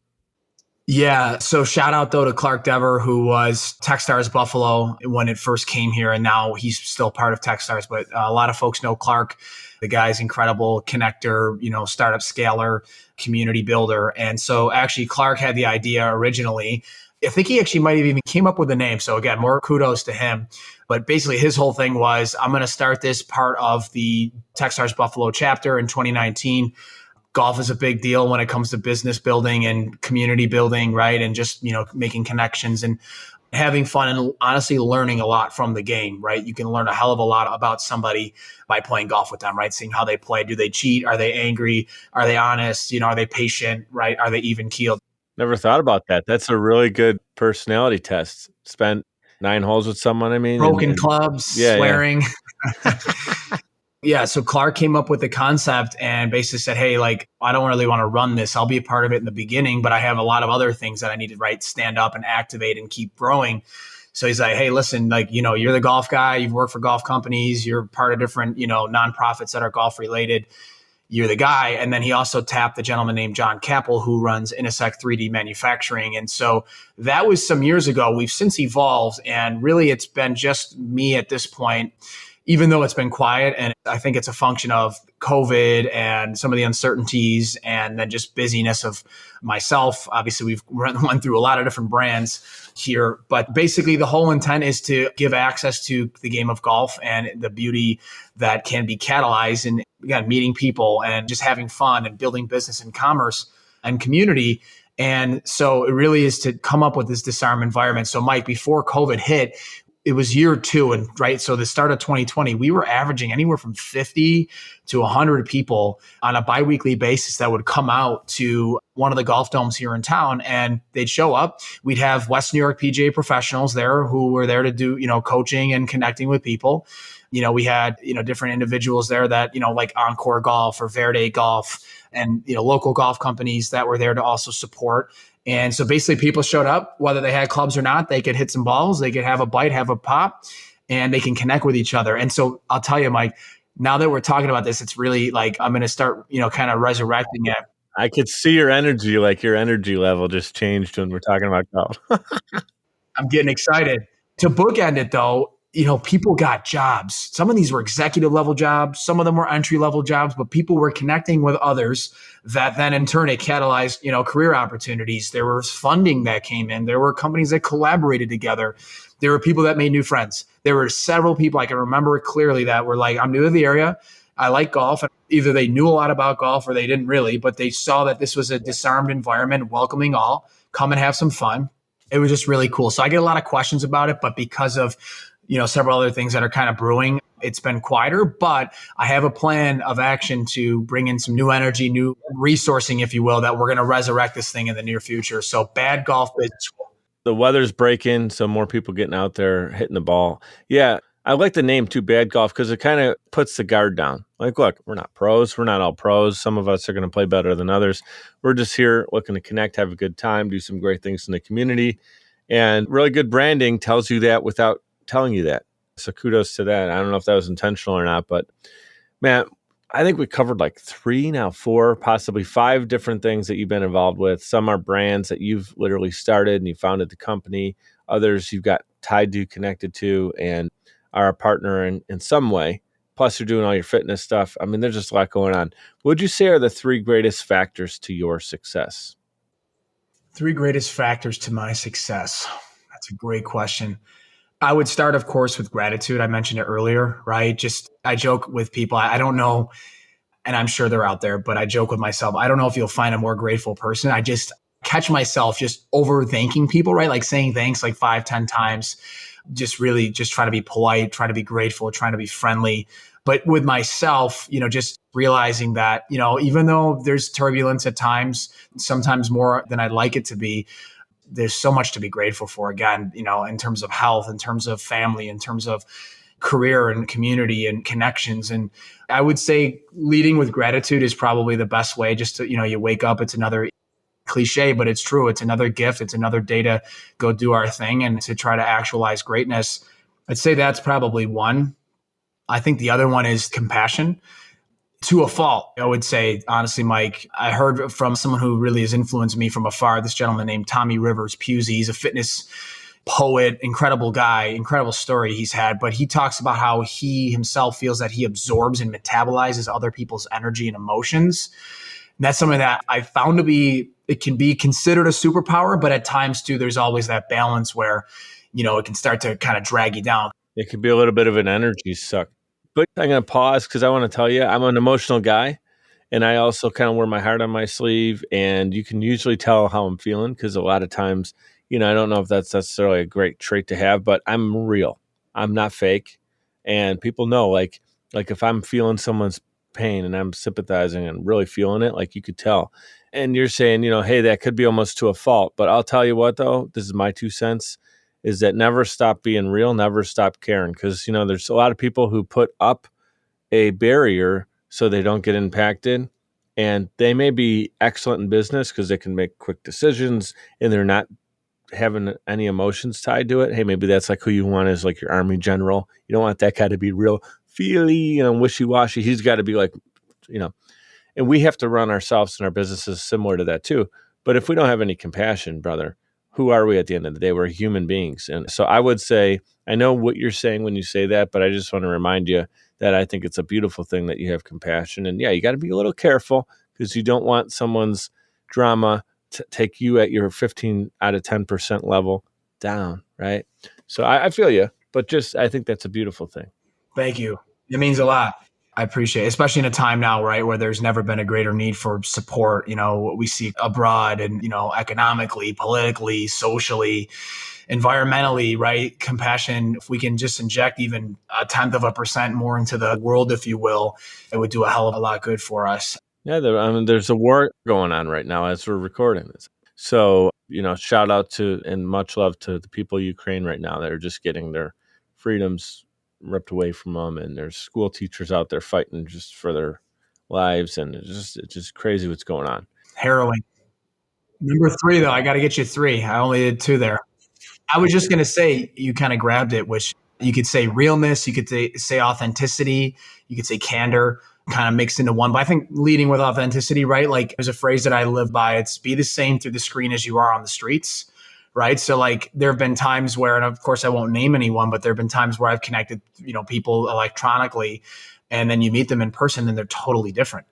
Yeah. So shout out though to Clark Dever, who was Techstars Buffalo when it first came here, and now he's still part of Techstars. But a lot of folks know Clark. The guy's incredible connector, startup scaler, community builder. And so actually Clark had the idea originally. I think he actually might have even came up with the name. So again, more kudos to him. But basically his whole thing was, I'm going to start this part of the Techstars Buffalo chapter in 2019. Golf is a big deal when it comes to business building and community building, right? And just, making connections and having fun and honestly learning a lot from the game, right? You can learn a hell of a lot about somebody by playing golf with them, right? Seeing how they play. Do they cheat? Are they angry? Are they honest? Are they patient, right? Are they even keeled? Never thought about that. That's a really good personality test. Spent 9 holes with someone, Broken clubs, swearing. Yeah. Yeah. So Clark came up with the concept and basically said, hey, I don't really want to run this. I'll be a part of it in the beginning, but I have a lot of other things that I need to stand up and activate and keep growing. So he's like, hey, listen, you're the golf guy. You've worked for golf companies. You're part of different, nonprofits that are golf related. You're the guy. And then he also tapped the gentleman named John Capel, who runs Incept 3D manufacturing. And so that was some years ago. We've since evolved, and really it's been just me at this point, even though it's been quiet. And I think it's a function of COVID and some of the uncertainties and then just busyness of myself. Obviously, we've run through a lot of different brands here, but basically the whole intent is to give access to the game of golf and the beauty that can be catalyzed in, again, meeting people and just having fun and building business and commerce and community. And so it really is to come up with this disarm environment. So Mike, before COVID hit, it was year 2. And right. So the start of 2020, we were averaging anywhere from 50 to 100 people on a biweekly basis that would come out to one of the golf domes here in town, and they'd show up. We'd have West New York PGA professionals there who were there to do, coaching and connecting with people. We had, different individuals there that, like Encore Golf or Verde Golf and, local golf companies that were there to also support. And so basically people showed up, whether they had clubs or not, they could hit some balls, they could have a bite, have a pop, and they can connect with each other. And so I'll tell you, Mike, now that we're talking about this, it's really I'm going to start, kind of resurrecting it. I could see your energy, your energy level just changed when we're talking about golf. I'm getting excited. To bookend it though, people got jobs. Some of these were executive level jobs. Some of them were entry level jobs, but people were connecting with others that then in turn it catalyzed, career opportunities. There was funding that came in. There were companies that collaborated together. There were people that made new friends. There were several people, I can remember it clearly, that were like, I'm new to the area. I like golf. Either they knew a lot about golf or they didn't really, but they saw that this was a disarmed environment, welcoming all, come and have some fun. It was just really cool. So I get a lot of questions about it, but because of several other things that are kind of brewing, it's been quieter, but I have a plan of action to bring in some new energy, new resourcing, if you will, that we're going to resurrect this thing in the near future. So Bad Golf Business School. The weather's breaking, so more people getting out there, hitting the ball. Yeah, I like the name too, Bad Golf, because it kind of puts the guard down. Like, look, we're not pros. We're not all pros. Some of us are going to play better than others. We're just here looking to connect, have a good time, do some great things in the community. And really good branding tells you that without telling you that. So kudos to that. I don't know if that was intentional or not, but man, I think we covered 3, now 4, possibly 5 different things that you've been involved with. Some are brands that you've literally started and you founded the company. Others you've got tied to, connected to, and are a partner in some way. Plus you're doing all your fitness stuff. I mean, there's just a lot going on. What would you say are the 3 greatest factors to your success? 3 greatest factors to my success. That's a great question. I would start, of course, with gratitude. I mentioned it earlier, right? I joke with people. I don't know, and I'm sure they're out there, but I joke with myself. I don't know if you'll find a more grateful person. I just catch myself just overthanking people, right? Like saying thanks 5, 10 times, just trying to be polite, trying to be grateful, trying to be friendly. But with myself, just realizing that, even though there's turbulence at times, sometimes more than I'd like it to be, there's so much to be grateful for, again, in terms of health, in terms of family, in terms of career and community and connections. And I would say leading with gratitude is probably the best way. Just to, you wake up, it's another cliche, but it's true. It's another gift. It's another day to go do our thing and to try to actualize greatness. I'd say that's probably one. I think the other one is compassion to a fault. I would say, honestly, Mike, I heard from someone who really has influenced me from afar, this gentleman named Tommy Rivers Pusey. He's a fitness poet, incredible guy, incredible story he's had. But he talks about how he himself feels that he absorbs and metabolizes other people's energy and emotions. And that's something that I found to be, it can be considered a superpower, but at times too, there's always that balance where, it can start to kind of drag you down. It could be a little bit of an energy suck. But I'm going to pause because I want to tell you, I'm an emotional guy. And I also kind of wear my heart on my sleeve. And you can usually tell how I'm feeling because a lot of times, I don't know if that's necessarily a great trait to have, but I'm real. I'm not fake. And people know, like if I'm feeling someone's pain and I'm sympathizing and really feeling it, like you could tell. And you're saying, hey, that could be almost to a fault. But I'll tell you what, though, this is my 2 cents, is that never stop being real, never stop caring. Because, there's a lot of people who put up a barrier so they don't get impacted. And they may be excellent in business because they can make quick decisions and they're not having any emotions tied to it. Hey, maybe that's like who you want as like your army general. You don't want that guy to be real feely, wishy-washy. He's got to be like, and we have to run ourselves and our businesses similar to that too. But if we don't have any compassion, brother, who are we at the end of the day? We're human beings. And so I would say, I know what you're saying when you say that, but I just want to remind you that I think it's a beautiful thing that you have compassion. And yeah, you got to be a little careful because you don't want someone's drama to take you at your 15 out of 10% level down, right? So I feel you, but I think that's a beautiful thing. Thank you. It means a lot. I appreciate it, especially in a time now, right, where there's never been a greater need for support, what we see abroad and, economically, politically, socially, environmentally, right? Compassion, if we can just inject even 0.1% more into the world, if you will, it would do a hell of a lot good for us. Yeah, there's a war going on right now as we're recording this. So, shout out to and much love to the people of Ukraine right now that are just getting their freedoms ripped away from them, and there's school teachers out there fighting just for their lives, and it's just crazy what's going on. Harrowing. Number 3, though, I got to get you 3. I only did 2 there. I was just going to say, you kind of grabbed it, which you could say realness, you could say authenticity, you could say candor, kind of mixed into one. But I think leading with authenticity, right? Like there's a phrase that I live by. It's be the same through the screen as you are on the streets. Right. So like there have been times where, and of course I won't name anyone, but there have been times where I've connected, people electronically and then you meet them in person and they're totally different.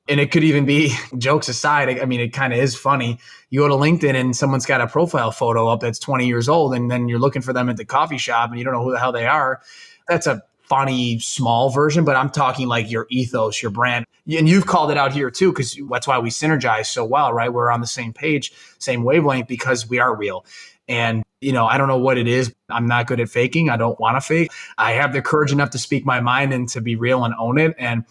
And it could even be, jokes aside, I mean, it kind of is funny. You go to LinkedIn and someone's got a profile photo up that's 20 years old and then you're looking for them at the coffee shop and you don't know who the hell they are. That's a funny, small version, but I'm talking like your ethos, your brand. And you've called it out here too, because that's why we synergize so well, right? We're on the same page, same wavelength, because we are real. And, I don't know what it is. I'm not good at faking. I don't want to fake. I have the courage enough to speak my mind and to be real and own it. And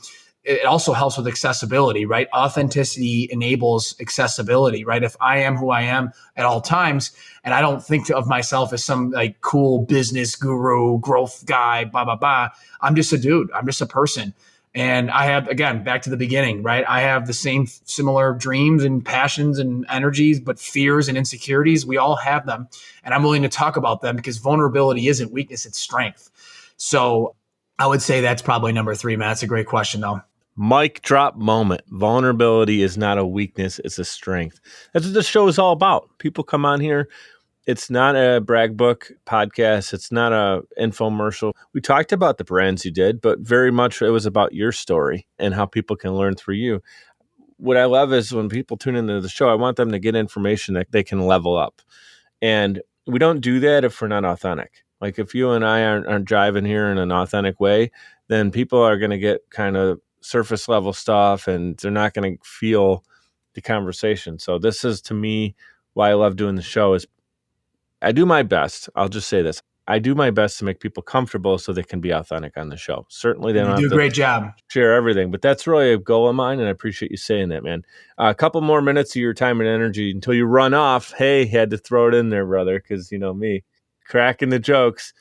it also helps with accessibility, right? Authenticity enables accessibility, right? If I am who I am at all times, and I don't think of myself as some like cool business guru, growth guy, blah, blah, blah. I'm just a dude. I'm just a person. And I have, again, back to the beginning, right? I have the same similar dreams and passions and energies, but fears and insecurities, we all have them. And I'm willing to talk about them because vulnerability isn't weakness, it's strength. So I would say that's probably number 3, man. That's a great question, though. Mic drop moment. Vulnerability is not a weakness, it's a strength. That's what this show is all about. People come on here. It's not a brag book podcast. It's not a infomercial. We talked about the brands you did, but very much it was about your story and how people can learn through you. What I love is when people tune into the show, I want them to get information that they can level up. And we don't do that if we're not authentic. Like if you and I aren't driving here in an authentic way, then people are going to get kind of surface level stuff and they're not going to feel the conversation. So this is, to me, why I love doing the show is I do my best. I'll just say this. I do my best to make people comfortable so they can be authentic on the show. Certainly they don't have to do a great job. Share everything, but that's really a goal of mine, and I appreciate you saying that, man. A couple more minutes of your time and energy until you run off. Hey, had to throw it in there, brother, because you know me, cracking the jokes.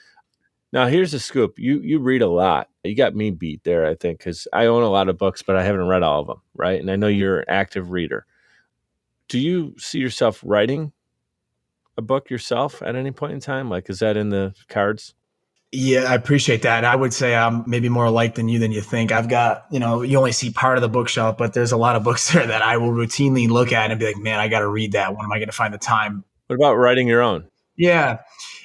Now, here's the scoop. You read a lot. You got me beat there, I think, because I own a lot of books, but I haven't read all of them, right? And I know you're an active reader. Do you see yourself writing a book yourself at any point in time? Like, is that in the cards? Yeah, I appreciate that. I would say I'm maybe more alike than you think. I've got, you only see part of the bookshelf, but there's a lot of books there that I will routinely look at and be like, man, I got to read that. When am I going to find the time? What about writing your own? Yeah,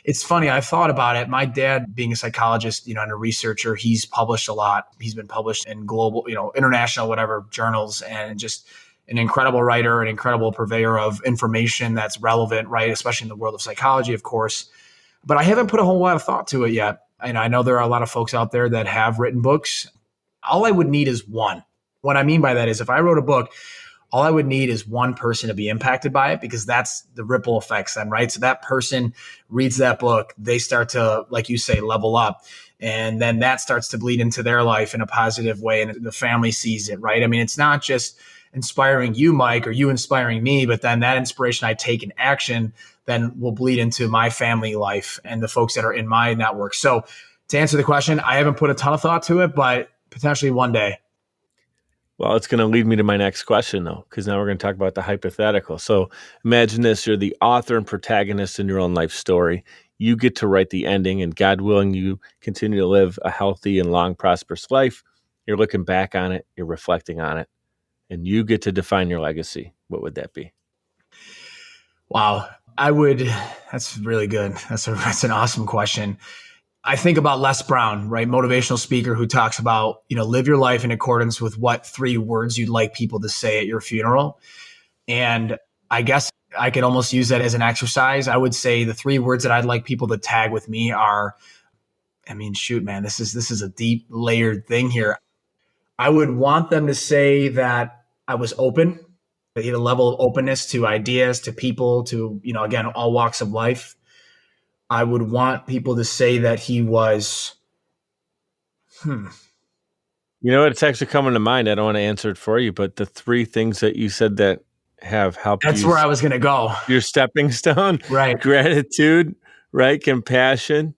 it's funny. I've thought about it. My dad, being a psychologist, and a researcher, he's published a lot. He's been published in global, international, whatever journals, and just an incredible writer, an incredible purveyor of information that's relevant, right? Especially in the world of psychology, of course. But I haven't put a whole lot of thought to it yet. And I know there are a lot of folks out there that have written books. All I would need is one. What I mean by that is if I wrote a book, all I would need is one person to be impacted by it, because that's the ripple effects then, right? So that person reads that book, they start to, like you say, level up. And then that starts to bleed into their life in a positive way. And the family sees it, right? I mean, it's not just inspiring you, Mike, or you inspiring me, but then that inspiration I take in action then will bleed into my family life and the folks that are in my network. So to answer the question, I haven't put a ton of thought to it, but potentially one day. Well, it's going to lead me to my next question, though, because now we're going to talk about the hypothetical. So imagine this. You're the author and protagonist in your own life story. You get to write the ending, and God willing, you continue to live a healthy and long, prosperous life. You're looking back on it. You're reflecting on it, and you get to define your legacy. What would that be? Wow. That's really good. That's an awesome question. I think about Les Brown, right? Motivational speaker who talks about, live your life in accordance with what 3 words you'd like people to say at your funeral. And I guess I could almost use that as an exercise. I would say the 3 words that I'd like people to tag with me are, shoot, man, this is a deep layered thing here. I would want them to say that I was open, that he had a level of openness to ideas, to people, to, again, all walks of life. I would want people to say that he was, It's actually coming to mind. I don't want to answer it for you, but the 3 things that you said that have helped That's you. where I was going to go. Your stepping stone. Right. Gratitude, right? Compassion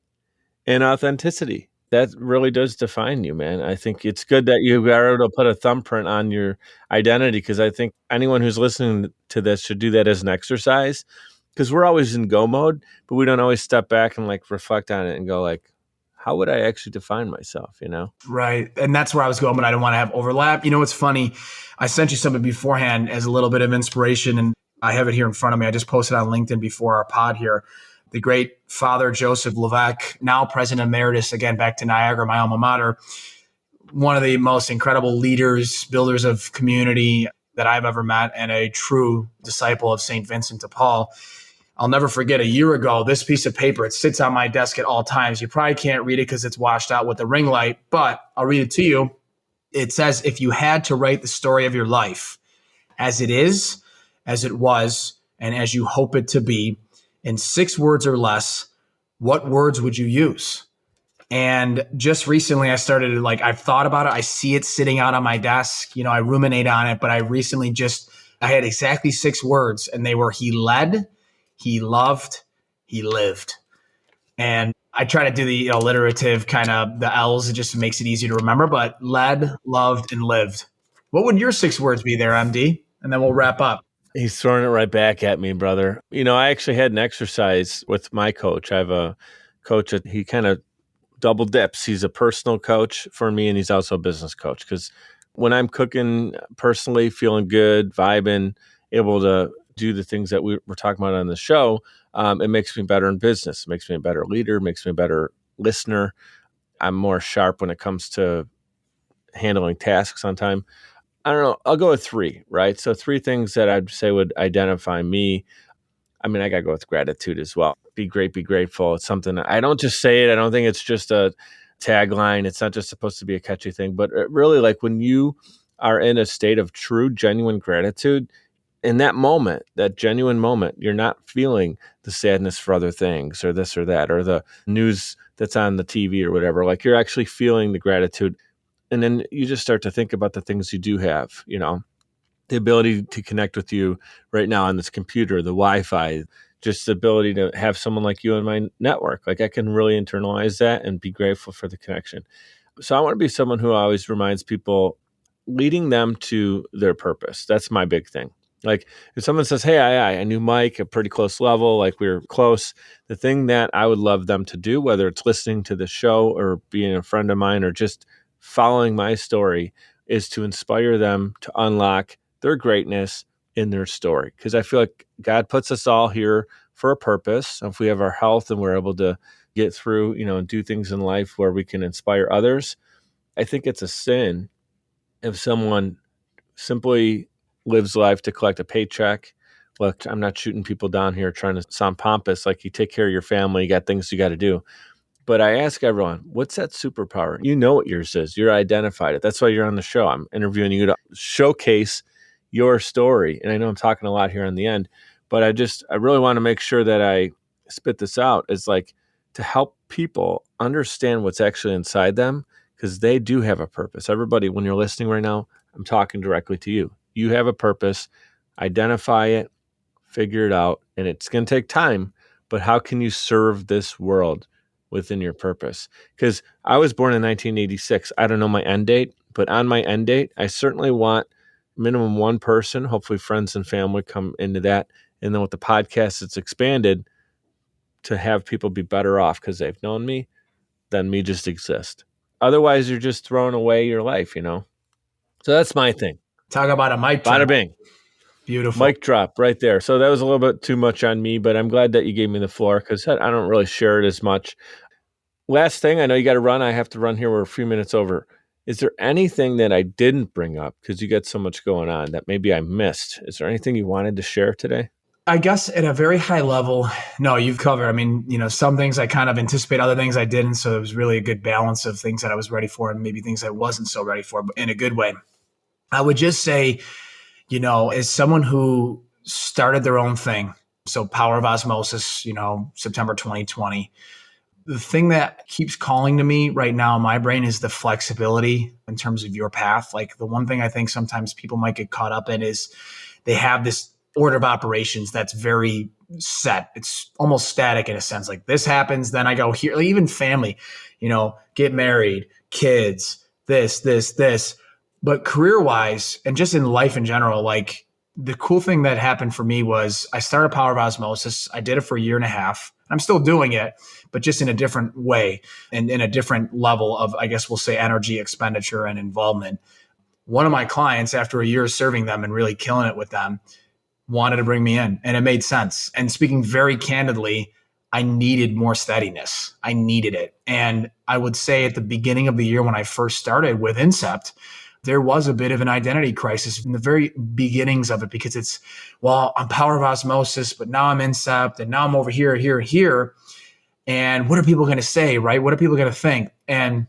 and authenticity. That really does define you, man. I think it's good that you are able to put a thumbprint on your identity, because I think anyone who's listening to this should do that as an exercise, because we're always in go mode, but we don't always step back and reflect on it and go how would I actually define myself, Right. And that's where I was going, but I don't want to have overlap. It's funny. I sent you something beforehand as a little bit of inspiration, and I have it here in front of me. I just posted on LinkedIn before our pod here. The great Father Joseph Levesque, now President Emeritus, again, back to Niagara, my alma mater, one of the most incredible leaders, builders of community that I've ever met, and a true disciple of St. Vincent de Paul. I'll never forget a year ago, this piece of paper, it sits on my desk at all times. You probably can't read it because it's washed out with the ring light, but I'll read it to you. It says, if you had to write the story of your life as it is, as it was, and as you hope it to be, in 6 words or less, what words would you use? And just recently I started I've thought about it. I see it sitting out on my desk. I ruminate on it, but I recently I had exactly 6 words, and they were: he led, he loved, he lived. And I try to do the alliterative kind of the L's. It just makes it easy to remember, but led, loved, and lived. What would your 6 words be there, MD? And then we'll wrap up. He's throwing it right back at me, brother. I actually had an exercise with my coach. I have a coach that he kind of double dips. He's a personal coach for me, and he's also a business coach. Because when I'm cooking personally, feeling good, vibing, able to do the things that we're talking about on the show, it makes me better in business. It makes me a better leader, makes me a better listener. I'm more sharp when it comes to handling tasks on time. I don't know. I'll go with 3, right? So 3 things that I'd say would identify me. I got to go with gratitude as well. Be great, be grateful. It's something I don't just say it. I don't think it's just a tagline. It's not just supposed to be a catchy thing, but really when you are in a state of true, genuine gratitude, in that moment, that genuine moment, you're not feeling the sadness for other things or this or that, or the news that's on the TV or whatever. You're actually feeling the gratitude. And then you just start to think about the things you do have, the ability to connect with you right now on this computer, the Wi-Fi, just the ability to have someone like you in my network. I can really internalize that and be grateful for the connection. So I want to be someone who always reminds people, leading them to their purpose. That's my big thing. Like if someone says, hey, I knew Mike at a pretty close level, like we were close, the thing that I would love them to do, whether it's listening to the show or being a friend of mine or just following my story, is to inspire them to unlock their greatness in their story. Because I feel like God puts us all here for a purpose. If we have our health and we're able to get through, and do things in life where we can inspire others, I think it's a sin if someone simply lives life to collect a paycheck. Look, I'm not shooting people down here trying to sound pompous. Like, you take care of your family, you got things you got to do. But I ask everyone, what's that superpower? You know what yours is. You're identified it. That's why you're on the show. I'm interviewing you to showcase your story. And I know I'm talking a lot here on the end, but I really want to make sure that I spit this out. It's like to help people understand what's actually inside them, because they do have a purpose. Everybody, when you're listening right now, I'm talking directly to you. You have a purpose. Identify it, figure it out, and it's going to take time, but how can you serve this world within your purpose? Because I was born in 1986. I don't know my end date, but on my end date, I certainly want minimum one person, hopefully friends and family come into that. And then with the podcast, it's expanded to have people be better off because they've known me than me just exist. Otherwise, you're just throwing away your life, So that's my thing. Talk about a mic drop. Bada bing. Beautiful. Mic drop right there. So that was a little bit too much on me, but I'm glad that you gave me the floor because I don't really share it as much. Last thing, I know you got to run. I have to run here. We're a few minutes over. Is there anything that I didn't bring up because you got so much going on that maybe I missed? Is there anything you wanted to share today? I guess at a very high level, no, you've covered. I mean, some things I kind of anticipate, other things I didn't. So it was really a good balance of things that I was ready for and maybe things I wasn't so ready for, but in a good way. I would just say, as someone who started their own thing, so Power of Osmosis, September 2020, the thing that keeps calling to me right now in my brain is the flexibility in terms of your path. Like the one thing I think sometimes people might get caught up in is they have this order of operations that's very set. It's almost static in a sense. Like this happens, then I go here. Like even family, get married, kids, this. But career-wise and just in life in general, like the cool thing that happened for me was I started Power of Osmosis. I did it for a year and a half. I'm still doing it, but just in a different way and in a different level of, I guess we'll say, energy expenditure and involvement. One of my clients, after a year of serving them and really killing it with them, wanted to bring me in, and it made sense. And speaking very candidly, I needed more steadiness. I needed it. And I would say at the beginning of the year when I first started with Incept, there was a bit of an identity crisis in the very beginnings of it because I'm Power of Osmosis, but now I'm Incept, and now I'm over here. And what are people going to say, right? What are people going to think? And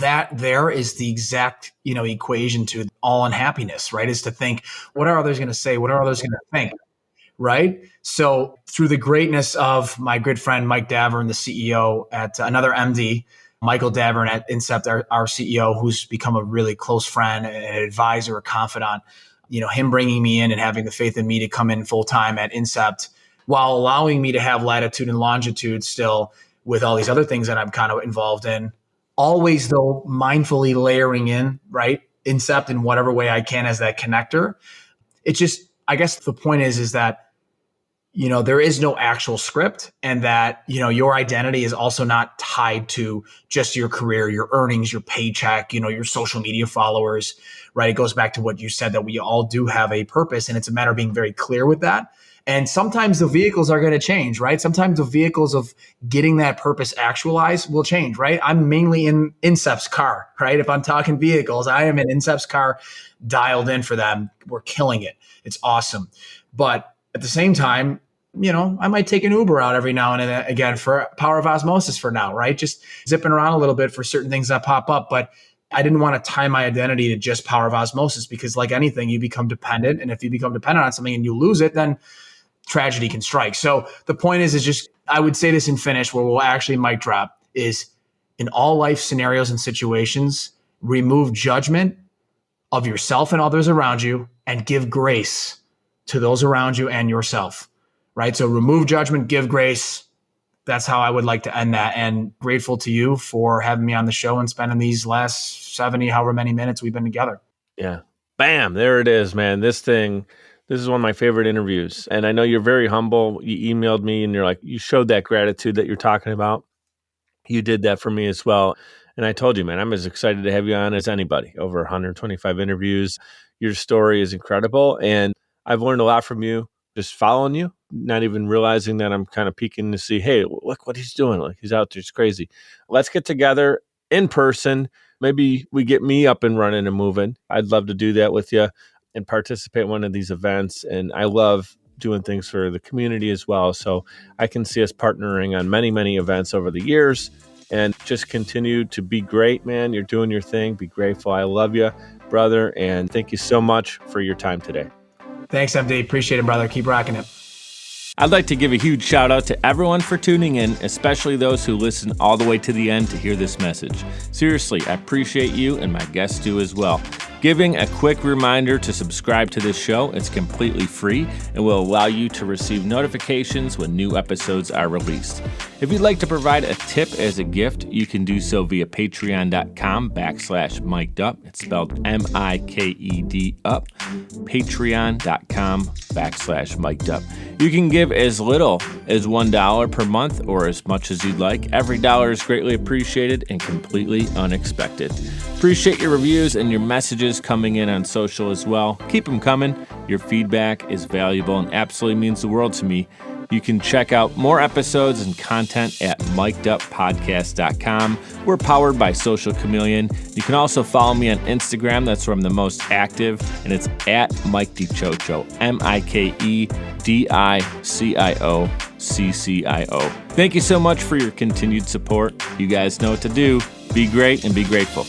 that there is the exact, equation to all unhappiness, right? Is to think, what are others going to say? What are others going to think? Right. So through the greatness of my good friend, Mike Davern, the CEO at another MD, Michael Davern at Incept, our CEO, who's become a really close friend, an advisor, a confidant, him bringing me in and having the faith in me to come in full time at Incept while allowing me to have latitude and longitude still with all these other things that I'm kind of involved in. Always, though, mindfully layering in, right, Incept in whatever way I can as that connector. It's just, I guess the point is that, there is no actual script, and that, your identity is also not tied to just your career, your earnings, your paycheck, your social media followers, right? It goes back to what you said, that we all do have a purpose, and it's a matter of being very clear with that. And sometimes the vehicles are going to change, right? Sometimes the vehicles of getting that purpose actualized will change, right? I'm mainly in Incept's car, right? If I'm talking vehicles, I am in Incept's car, dialed in for them. We're killing it. It's awesome. But at the same time, I might take an Uber out every now and then again for Power of Osmosis for now, right? Just zipping around a little bit for certain things that pop up. But I didn't want to tie my identity to just Power of Osmosis, because like anything, you become dependent. And if you become dependent on something and you lose it, then tragedy can strike. So the point is just, I would say this in finish where we'll actually mic drop, is in all life scenarios and situations, remove judgment of yourself and others around you and give grace to those around you and yourself, right? So remove judgment, give grace. That's how I would like to end that. And grateful to you for having me on the show and spending these last 70, however many minutes we've been together. Yeah. Bam. There it is, man. This thing, This is one of my favorite interviews. And I know you're very humble. You emailed me and you're like, you showed that gratitude that you're talking about. You did that for me as well. And I told you, man, I'm as excited to have you on as anybody. Over 125 interviews. Your story is incredible. And I've learned a lot from you, just following you, not even realizing that I'm kind of peeking to see, hey, look what he's doing. Like, he's out there. It's crazy. Let's get together in person. Maybe we get me up and running and moving. I'd love to do that with you and participate in one of these events. And I love doing things for the community as well. So I can see us partnering on many, many events over the years and just continue to be great, man. You're doing your thing. Be grateful. I love you, brother. And thank you so much for your time today. Thanks, MD. Appreciate it, brother. Keep rocking it. I'd like to give a huge shout out to everyone for tuning in, especially those who listen all the way to the end to hear this message. Seriously, I appreciate you, and my guests do as well. Giving a quick reminder to subscribe to this show. It's completely free and will allow you to receive notifications when new episodes are released. If you'd like to provide a tip as a gift, you can do so via patreon.com/mikedup. It's spelled MIKED up. Patreon.com/mikedup. You can give as little as $1 per month or as much as you'd like. Every dollar is greatly appreciated and completely unexpected. Appreciate your reviews and your messages coming in on social as well. Keep them coming. Your feedback is valuable and absolutely means the world to me. You can check out more episodes and content at mikeduppodcast.com. We're powered by Social Chameleon. You can also follow me on Instagram. That's where I'm the most active, and it's at Mike DiCiccio, MIKEDICIOCCIO. Thank you so much for your continued support. You guys know what to do. Be great and be grateful.